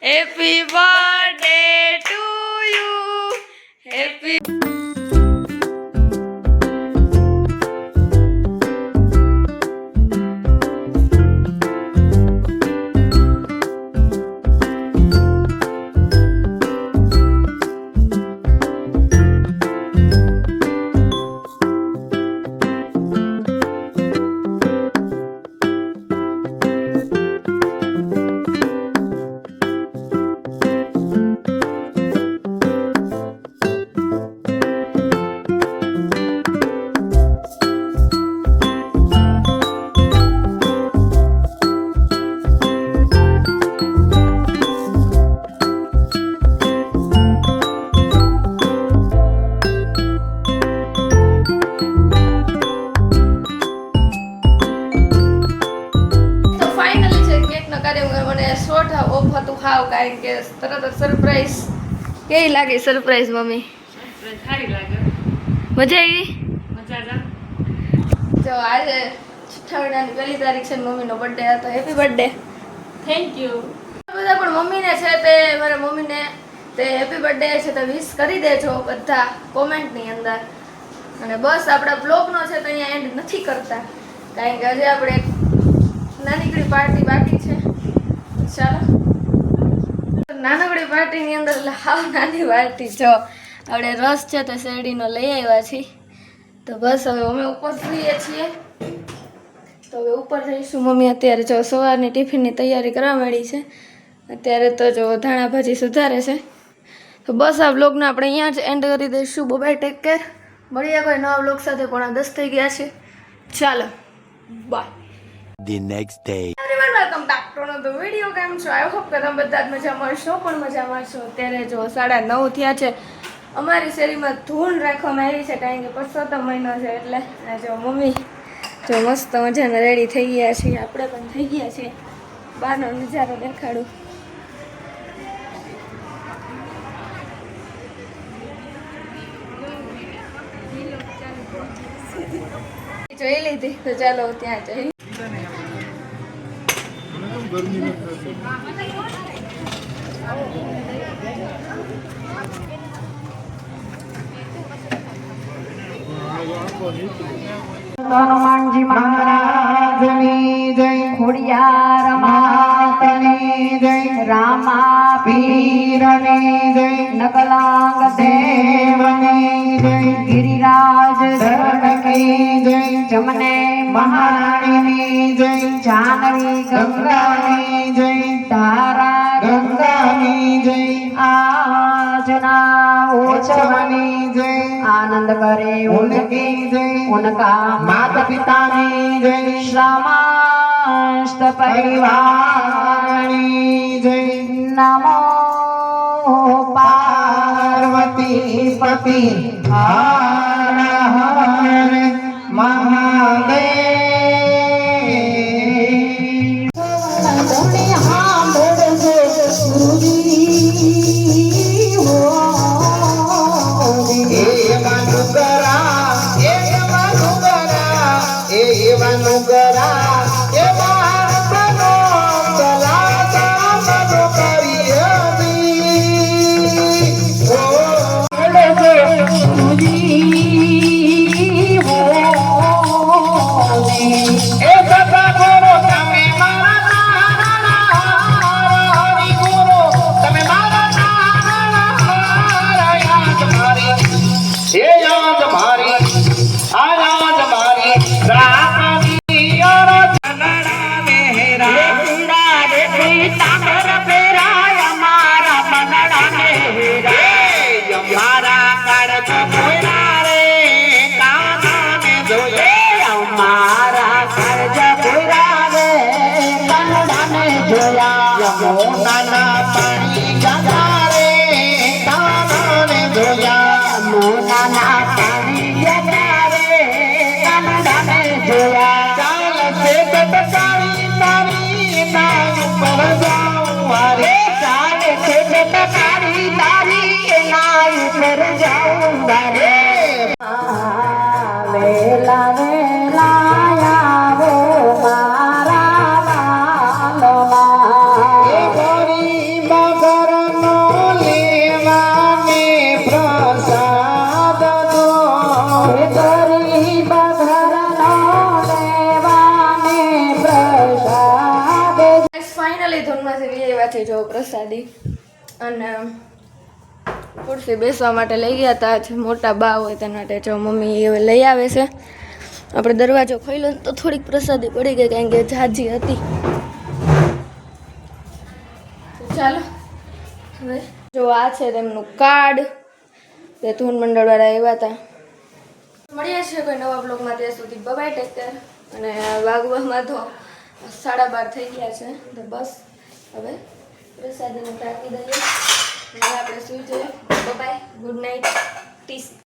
Happy birthday to you happy કારણ કે તરત સરપ્રાઈઝ કેવી લાગી સરપ્રાઈઝ મમ્મી સારી લાગે મજા આવી મજા જો આજે 6 મહિનાની પહેલી તારીખ છે મમ્મીનો બર્થડે હતો હેપી બર્થડે થેન્ક યુ બધા પણ મમ્મીને છે તે મારા મમ્મીને તે હેપી બર્થડે છે તો વિશ કરી દેજો બધા કોમેન્ટની અંદર અને બસ આપણા બ્લોગનો છે તો અહીંયા એન્ડ નથી કરતા કારણ કે હજી આપણે નાનીકડી પાર્ટી બાકી છે ચાલો નાનકડી પાર્ટીની અંદર એટલે હાવ નાની પાર્ટી જો આપણે રસ છે તો શેરડીનો લઈ આવ્યા છીએ તો બસ હવે અમે ઉપર જઈએ છીએ તો હવે ઉપર જઈશું મમ્મી અત્યારે જો સવારની ટિફિનની તૈયારી કરવા માંડી છે અત્યારે તો જો ધાણા ભાજી સુધારે છે તો બસ આ બ્લોગને આપણે અહીંયા જ એન્ડ કરી દઈશું બાય ટેક કેર મળીએ કોઈ નવા બ્લોગ સાથે પણ 10 થઈ ગયા છે ચાલો by The next day. everyone welcome back to another video કેમ છો આઈ હોપ કે તમે બધા જ મજામાં છો પણ મજામાં છો અત્યારે જો 9:30 થયા છે અમારી શેરીમાં ધૂન રાખવામાં આવી છે કારણ કે પરસોત્તમ મહિનો છે એટલે જો મમ્મી જો મસ્ત મજાના રેડી થઈ ગયા છીએ આપણે પણ થઈ ગયા છીએ બહારનો નજારો દેખાડું જોઈ લીધી તો ચાલો ત્યાં જઈ હનુમાનજી મહારાજની જય ખોડિયાર માતની જય રામા પીરની જય નકલાંગ દેવની જય ગિરિરાજ ધરણકી જય જમને મહારાણીની જય જાનવી ગંગાની જય તારા ગંગાની જય આજના ઓછવાની જય आनंद करे उनकी जय उनका माता पिता की जय समस्त परिवार जय नमो पार्वती पति हर हर महादेव વેલા યાવો મારા વાલો પાછી જો પ્રસાદી અને ખુરશી બેસવા માટે લઈ ગયા હતા. આજ મોટા બા હોય તેના માટે જો મમ્મી એ લઈ આવે છે. આપણે દરવાજો ખોલ્યો તો થોડીક પ્રસાદી પડી ગઈ કારણ કે ઝાઝી હતી. તો ચાલો હવે જો આ છે તેમનું કાર્ડ, તે ધૂન મંડળવાળા આવ્યા હતા. મળ્યા છે કોઈ નવા બ્લોગમાં, ત્યાં સુધી બાય ટેક કેર. અને વાગવામાં તો 12:30 થઈ ગયા છે. તો બસ હવે પ્રસાદીને ટાંકી દઈએ. હવે આપણે સુઈ જઈએ. Bye, good night, ટીસ.